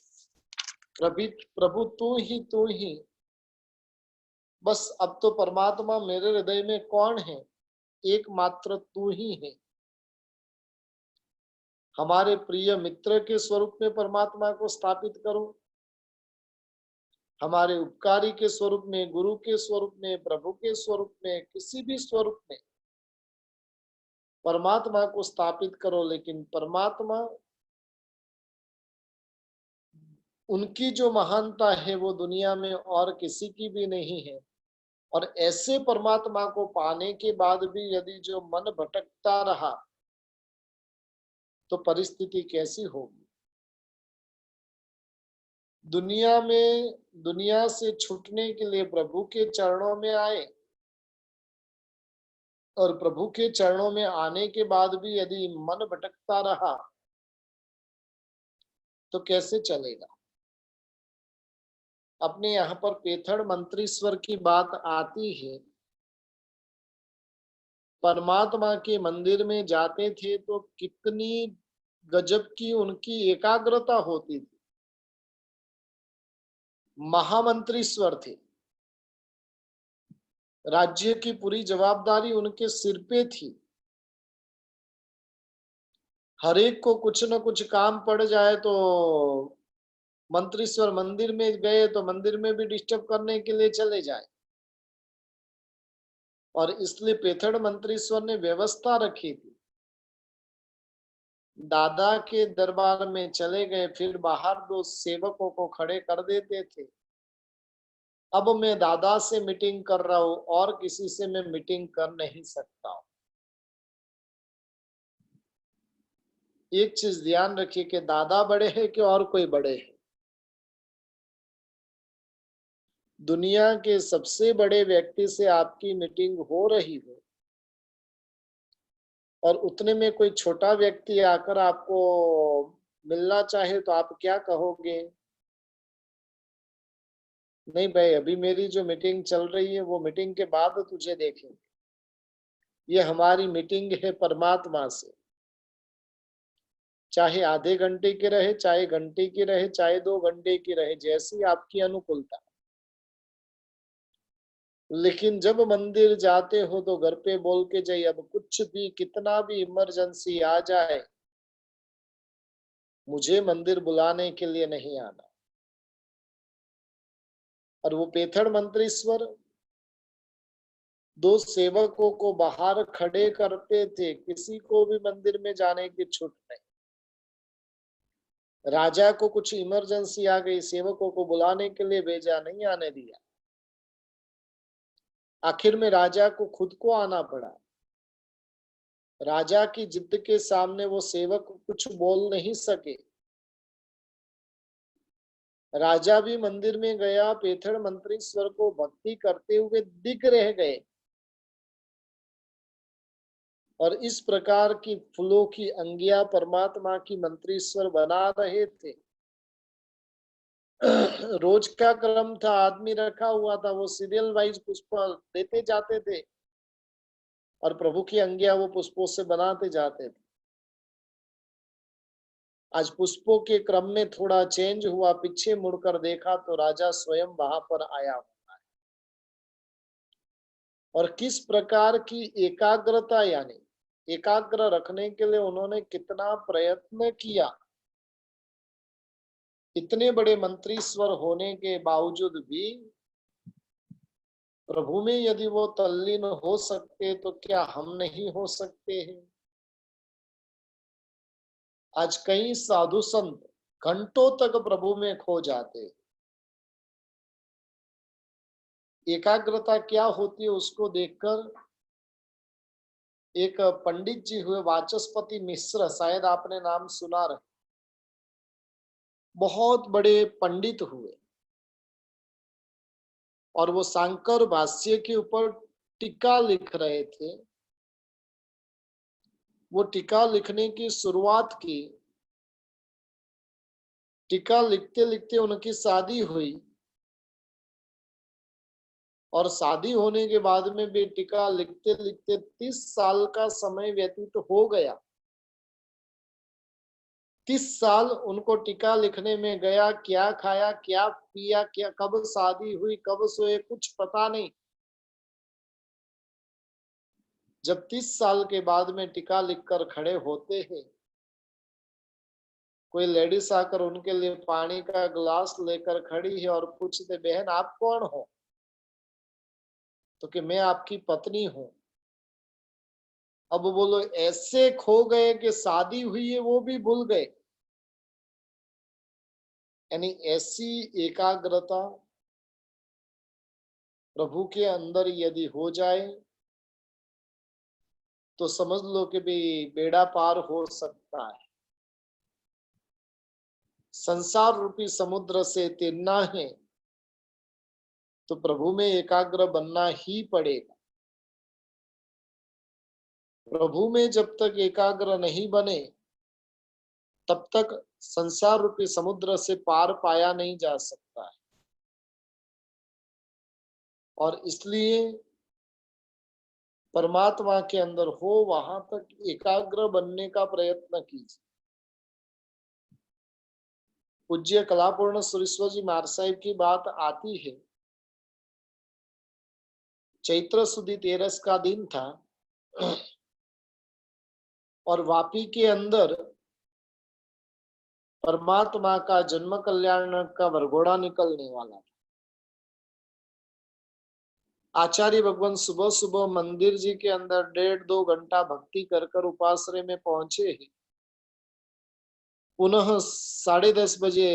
प्रभु तू ही, बस अब तो परमात्मा मेरे हृदय में कौन है, एकमात्र तू ही है। हमारे प्रिय मित्र के स्वरूप में परमात्मा को स्थापित करो, हमारे उपकारी के स्वरूप में, गुरु के स्वरूप में, प्रभु के स्वरूप में, किसी भी स्वरूप में परमात्मा को स्थापित करो। लेकिन परमात्मा उनकी जो महानता है वो दुनिया में और किसी की भी नहीं है। और ऐसे परमात्मा को पाने के बाद भी यदि जो मन भटकता रहा तो परिस्थिति कैसी होगी। दुनिया से छूटने के लिए प्रभु के चरणों में आए, और प्रभु के चरणों में आने के बाद भी यदि मन भटकता रहा तो कैसे चलेगा। अपने यहाँ पर पेथड़ मंत्रीश्वर की बात आती है। परमात्मा के मंदिर में जाते थे तो कितनी गजब की उनकी एकाग्रता होती थी। महामंत्रीश्वर थे, राज्य की पूरी जवाबदारी उनके सिर पे थी। हर एक को कुछ न कुछ काम पड़ जाए तो मंत्रीश्वर मंदिर में गए तो मंदिर में भी डिस्टर्ब करने के लिए चले जाए। और इसलिए पेथड़ मंत्रीश्वर ने व्यवस्था रखी थी। दादा के दरबार में चले गए, फिर बाहर दो सेवकों को खड़े कर देते थे। अब मैं दादा से मीटिंग कर रहा हूं और किसी से मैं मीटिंग कर नहीं सकता हूं। एक चीज ध्यान रखिए कि दादा बड़े हैं कि और कोई बड़े हैं। दुनिया के सबसे बड़े व्यक्ति से आपकी मीटिंग हो रही हो और उतने में कोई छोटा व्यक्ति आकर आपको मिलना चाहे तो आप क्या कहोगे? नहीं भाई, अभी मेरी जो मीटिंग चल रही है वो मीटिंग के बाद तुझे देखेंगे। ये हमारी मीटिंग है परमात्मा से। चाहे आधे घंटे की रहे, चाहे घंटे की रहे, चाहे 2 घंटे की रहे, जैसी आपकी अनुकूलता। लेकिन जब मंदिर जाते हो तो घर पे बोल के जाइए, अब कुछ भी कितना भी इमरजेंसी आ जाए मुझे मंदिर बुलाने के लिए नहीं आना। और वो पेथड़ मंत्रीश्वर 2 सेवकों को बाहर खड़े करते थे, किसी को भी मंदिर में जाने की छूट नहीं। राजा को कुछ इमरजेंसी आ गई, सेवकों को बुलाने के लिए भेजा, नहीं आने दिया। आखिर में राजा को खुद को आना पड़ा। राजा की जिद के सामने वो सेवक कुछ बोल नहीं सके। राजा भी मंदिर में गया, पेथड़ मंत्रीश्वर को भक्ति करते हुए दिख रह गए। और इस प्रकार की फूलों की अंगिया परमात्मा की मंत्रीश्वर बना रहे थे। रोज का क्रम था, आदमी रखा हुआ था, वो सीरियल वाइज पुष्प देते जाते थे और प्रभु की अंगिया वो पुष्पों से बनाते जाते थे। आज पुष्पों के क्रम में थोड़ा चेंज हुआ, पीछे मुड़कर देखा तो राजा स्वयं वहां पर आया हुआ है। और किस प्रकार की एकाग्रता, यानी एकाग्र रखने के लिए उन्होंने कितना प्रयत्न किया। इतने बड़े मंत्रीश्वर होने के बावजूद भी प्रभु में यदि वो तल्लीन हो सकते तो क्या हम नहीं हो सकते हैं। आज कई साधु संत घंटों तक प्रभु में खो जाते। एकाग्रता क्या होती है उसको देखकर एक पंडित जी हुए, वाचस्पति मिश्र, शायद आपने नाम सुना रहे। बहुत बड़े पंडित हुए और वो शांकर भाष्य के ऊपर टीका लिख रहे थे। वो टीका लिखने की शुरुआत की। टीका लिखते लिखते उनकी शादी हुई और शादी होने के बाद में भी टीका लिखते लिखते 30 साल का समय व्यतीत हो गया। 30 साल उनको टीका लिखने में गया। क्या खाया, क्या पिया, क्या कब शादी हुई, कब सोए, कुछ पता नहीं। जब 30 साल के बाद में टीका लिखकर खड़े होते हैं, कोई लेडीज आकर उनके लिए पानी का गिलास लेकर खड़ी है और पूछते, बहन आप कौन हो? तो कि मैं आपकी पत्नी हूं। अब बोलो, ऐसे खो गए कि शादी हुई है वो भी भूल गए। यानी ऐसी एकाग्रता प्रभु के अंदर यदि हो जाए तो समझ लो कि भी बेड़ा पार हो सकता है। संसार रूपी समुद्र से तैरना है तो प्रभु में एकाग्र बनना ही पड़ेगा। प्रभु में जब तक एकाग्र नहीं बने तब तक संसार रूपी समुद्र से पार पाया नहीं जा सकता है। और इसलिए परमात्मा के अंदर हो वहां तक एकाग्र बनने का प्रयत्न कीजिए। पूज्य कलापूर्ण सुरेश्वर जी महाराज साहिब की बात आती है। चैत्र सुदी 13 का दिन था और वापी के अंदर परमात्मा का जन्म कल्याण का वरघोड़ा निकलने वाला था। आचार्य भगवान सुबह सुबह मंदिर जी के अंदर 1.5-2 घंटा भक्ति कर कर उपासरे में पहुंचे हैं। पुनः 10:30 बजे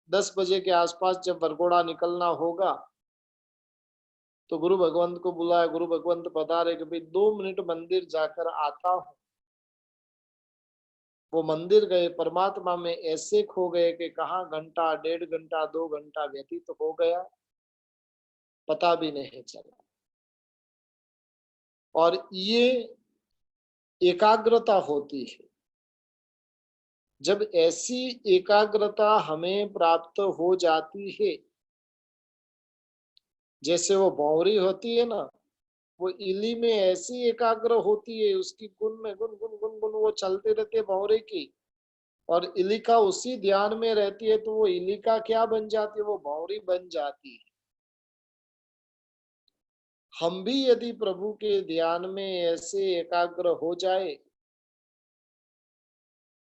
10 बजे के आसपास जब वरघोड़ा निकलना होगा तो गुरु भगवंत को बुलाया। गुरु भगवंत बता रहे कि भाई 2 मिनट मंदिर जाकर आता हूं। वो मंदिर गए, परमात्मा में ऐसे खो गए कि कहाँ घंटा 1.5 घंटा 2 घंटा व्यतीत तो हो गया पता भी नहीं चला। और ये एकाग्रता होती है। जब ऐसी एकाग्रता हमें प्राप्त हो जाती है, जैसे वो भौरी होती है ना, वो इली में ऐसी एकाग्र होती है, उसकी गुण में गुण गुण गुण गुण वो चलते रहते भौरे की, और इलिका उसी ध्यान में रहती है तो वो इलिका क्या बन जाती है, वो भौरी बन जाती है। हम भी यदि प्रभु के ध्यान में ऐसे एकाग्र हो जाए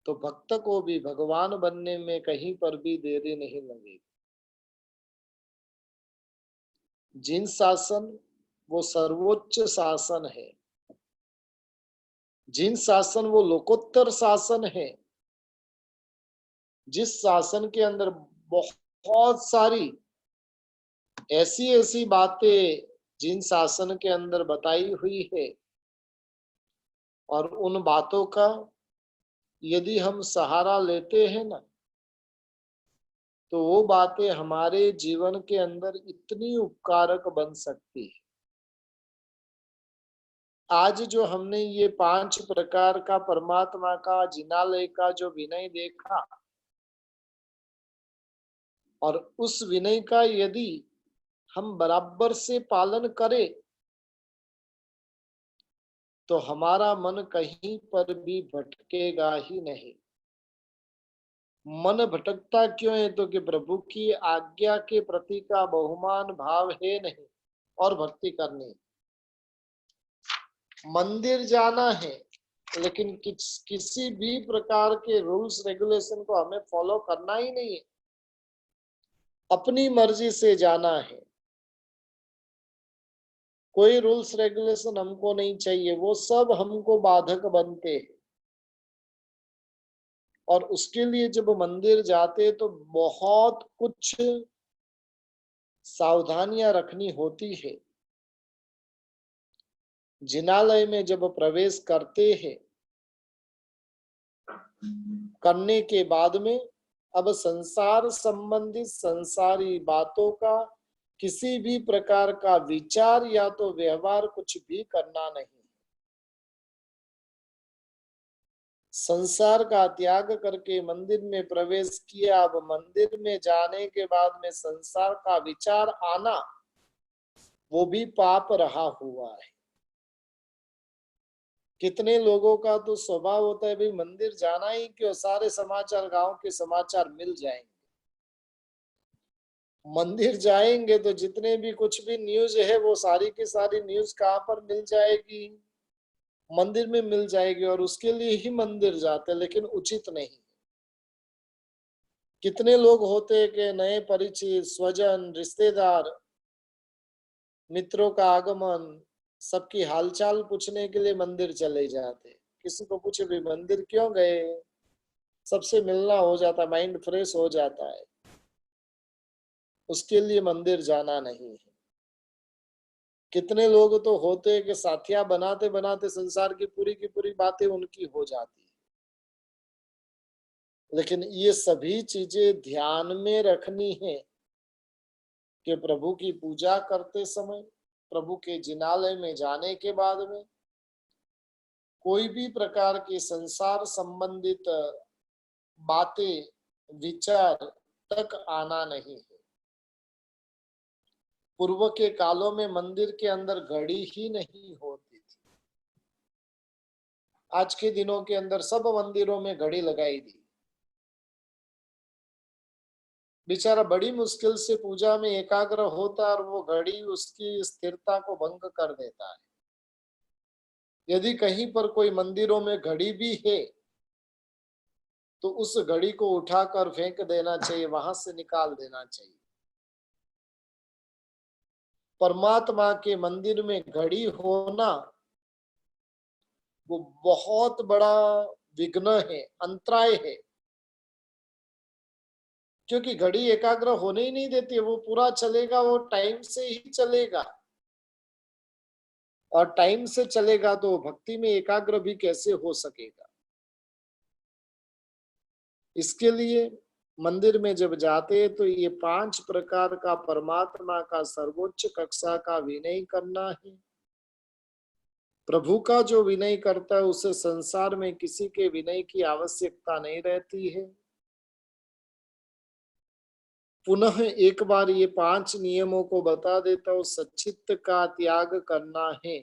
तो भक्त को भी भगवान बनने में कहीं पर भी देरी नहीं लगेगी। जिन शासन वो सर्वोच्च शासन है, जिन शासन वो लोकोत्तर शासन है, जिस शासन के अंदर बहुत सारी ऐसी ऐसी बातें जिन शासन के अंदर बताई हुई है, और उन बातों का यदि हम सहारा लेते हैं ना तो वो बातें हमारे जीवन के अंदर इतनी उपकारक बन सकती है। आज जो हमने ये 5 प्रकार का परमात्मा का जिनालय का जो विनय देखा, और उस विनय का यदि हम बराबर से पालन करें तो हमारा मन कहीं पर भी भटकेगा ही नहीं। मन भटकता क्यों है? तो कि प्रभु की आज्ञा के प्रति का बहुमान भाव है नहीं और भक्ति करनी। मंदिर जाना है लेकिन किसी भी प्रकार के रूल्स रेगुलेशन को हमें फॉलो करना ही नहीं है, अपनी मर्जी से जाना है। कोई रूल्स रेगुलेशन हमको नहीं चाहिए, वो सब हमको बाधक बनते हैं। और उसके लिए जब मंदिर जाते तो बहुत कुछ सावधानियां रखनी होती है। जिनालय में जब प्रवेश करते हैं, करने के बाद में अब संसार संबंधित संसारी बातों का किसी भी प्रकार का विचार या तो व्यवहार कुछ भी करना नहीं। संसार का त्याग करके मंदिर में प्रवेश किया। अब मंदिर में जाने के बाद में संसार का विचार आना वो भी पाप रहा हुआ है। कितने लोगों का तो स्वभाव होता है भाई मंदिर जाना ही क्यों, सारे समाचार गांव के समाचार मिल जाएंगे। मंदिर जाएंगे तो जितने भी कुछ भी न्यूज है वो सारी की सारी न्यूज कहाँ पर मिल जाएगी, मंदिर में मिल जाएगी। और उसके लिए ही मंदिर जाते, लेकिन उचित नहीं। कितने लोग होते हैं कि नए परिचित स्वजन रिश्तेदार मित्रों का आगमन, सबकी हालचाल पूछने के लिए मंदिर चले जाते। किसी को पूछे भी मंदिर क्यों गए, सबसे मिलना हो जाता, माइंड फ्रेश हो जाता है। उसके लिए मंदिर जाना नहीं है। कितने लोग तो होते हैं कि साथिया बनाते बनाते संसार की पूरी बातें उनकी हो जाती है। लेकिन ये सभी चीजें ध्यान में रखनी है कि प्रभु की पूजा करते समय, प्रभु के जिनालय में जाने के बाद में कोई भी प्रकार की संसार संबंधित बातें, विचार तक आना नहीं है। पूर्व के कालों में मंदिर के अंदर घड़ी ही नहीं होती थी। आज के दिनों के अंदर सब मंदिरों में घड़ी लगाई दी। बेचारा बड़ी मुश्किल से पूजा में एकाग्र होता है और वो घड़ी उसकी स्थिरता को भंग कर देता है। यदि कहीं पर कोई मंदिरों में घड़ी भी है तो उस घड़ी को उठाकर फेंक देना चाहिए, वहां से निकाल देना चाहिए। परमात्मा के मंदिर में घड़ी होना वो बहुत बड़ा विघ्न है, अंतराय है। क्योंकि घड़ी एकाग्र होने ही नहीं देती है। वो पूरा चलेगा, वो टाइम से ही चलेगा, और टाइम से चलेगा तो भक्ति में एकाग्र भी कैसे हो सकेगा। इसके लिए मंदिर में जब जाते हैं तो ये 5 प्रकार का परमात्मा का सर्वोच्च कक्षा का विनय करना है। प्रभु का जो विनय करता है उसे संसार में किसी के विनय की आवश्यकता नहीं रहती है। पुनः एक बार ये 5 नियमों को बता देता हूं। सच्चित्त का त्याग करना है।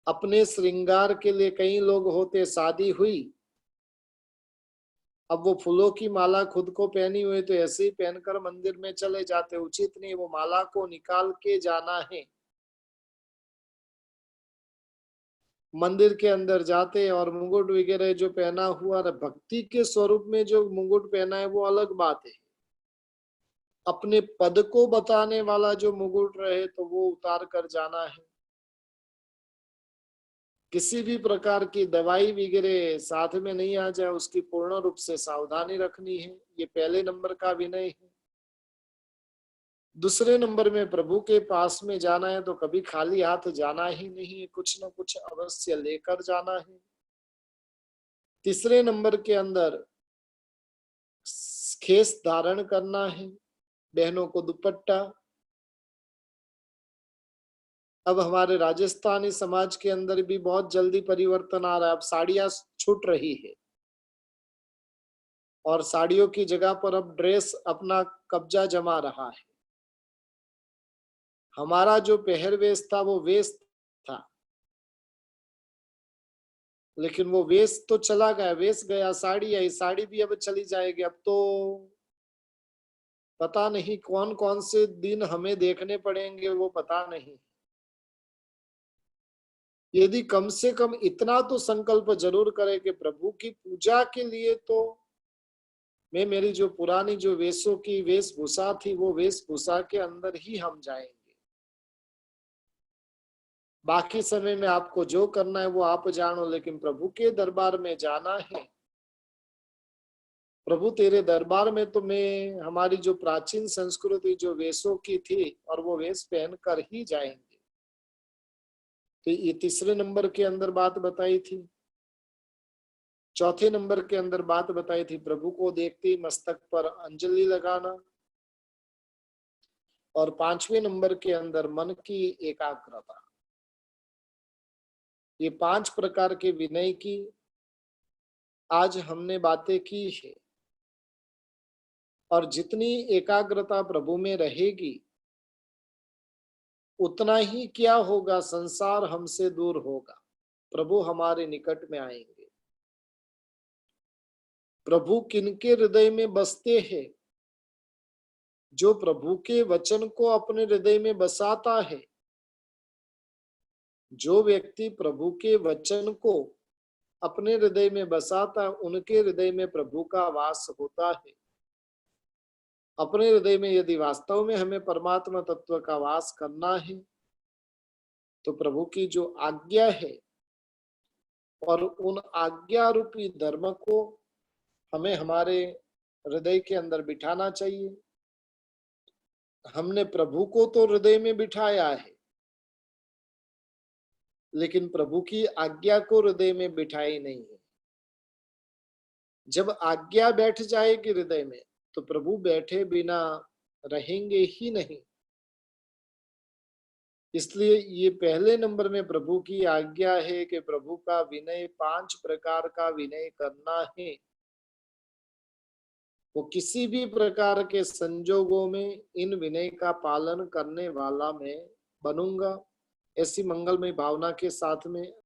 अपने श्रृंगार के लिए कई लोग होते, शादी हुई, अब वो फूलों की माला खुद को पहनी हुई तो ऐसे ही पहनकर मंदिर में चले जाते, उचित नहीं। वो माला को निकाल के जाना है। मंदिर के अंदर जाते और मुकुट वगैरह जो पहना हुआ, भक्ति के स्वरूप में जो मुकुट पहना है वो अलग बात है। अपने पद को बताने वाला जो मुकुट रहे तो वो उतार कर जाना है। किसी भी प्रकार की दवाई वगैरह साथ में नहीं आ जाए, उसकी पूर्ण रूप से सावधानी रखनी है। ये पहले नंबर का विनय है। दूसरे नंबर में प्रभु के पास में जाना है तो कभी खाली हाथ जाना ही नहीं है, कुछ न कुछ अवश्य लेकर जाना है। तीसरे नंबर के अंदर खेस धारण करना है, बहनों को दुपट्टा। अब हमारे राजस्थानी समाज के अंदर भी बहुत जल्दी परिवर्तन आ रहा है। अब साड़ियां छूट रही है और साड़ियों की जगह पर अब ड्रेस अपना कब्जा जमा रहा है। हमारा जो पहरवेश था वो वेश था, लेकिन वो वेश तो चला गया, वेश गया, साड़ी आई, साड़ी भी अब चली जाएगी। अब तो पता नहीं कौन कौन से दिन हमें देखने पड़ेंगे, वो पता नहीं। यदि कम से कम इतना तो संकल्प जरूर करें कि प्रभु की पूजा के लिए तो मैं मेरी जो पुरानी जो वेशों की वेशभूषा थी वो वेशभूषा के अंदर ही हम जाएंगे। बाकी समय में आपको जो करना है वो आप जानो, लेकिन प्रभु के दरबार में जाना है। प्रभु तेरे दरबार में तो मैं हमारी जो प्राचीन संस्कृति जो वेशों की थी और वो वेश पहन कर ही जाएंगे। तो ये तीसरे नंबर के अंदर बात बताई थी। चौथे नंबर के अंदर बात बताई थी प्रभु को देखते ही मस्तक पर अंजलि लगाना। और 5वें नंबर के अंदर मन की एकाग्रता। ये 5 प्रकार के विनय की आज हमने बातें की है। और जितनी एकाग्रता प्रभु में रहेगी उतना ही क्या होगा, संसार हमसे दूर होगा, प्रभु हमारे निकट में आएंगे। प्रभु किनके हृदय में बसते हैं? जो प्रभु के वचन को अपने हृदय में बसाता है। जो व्यक्ति प्रभु के वचन को अपने हृदय में बसाता है उनके हृदय में प्रभु का वास होता है। अपने हृदय में यदि वास्तव में हमें परमात्मा तत्व का वास करना है तो प्रभु की जो आज्ञा है और उन आज्ञा रूपी धर्म को हमें हमारे हृदय के अंदर बिठाना चाहिए। हमने प्रभु को तो हृदय में बिठाया है, लेकिन प्रभु की आज्ञा को हृदय में बिठाई नहीं है। जब आज्ञा बैठ जाएगी हृदय में, तो प्रभु बैठे बिना रहेंगे ही नहीं। इसलिए ये पहले नंबर में प्रभु की आज्ञा है कि प्रभु का विनय, 5 प्रकार का विनय करना है। वो किसी भी प्रकार के संजोगों में इन विनय का पालन करने वाला मैं बनूंगा। ऐसी मंगलमय भावना के साथ में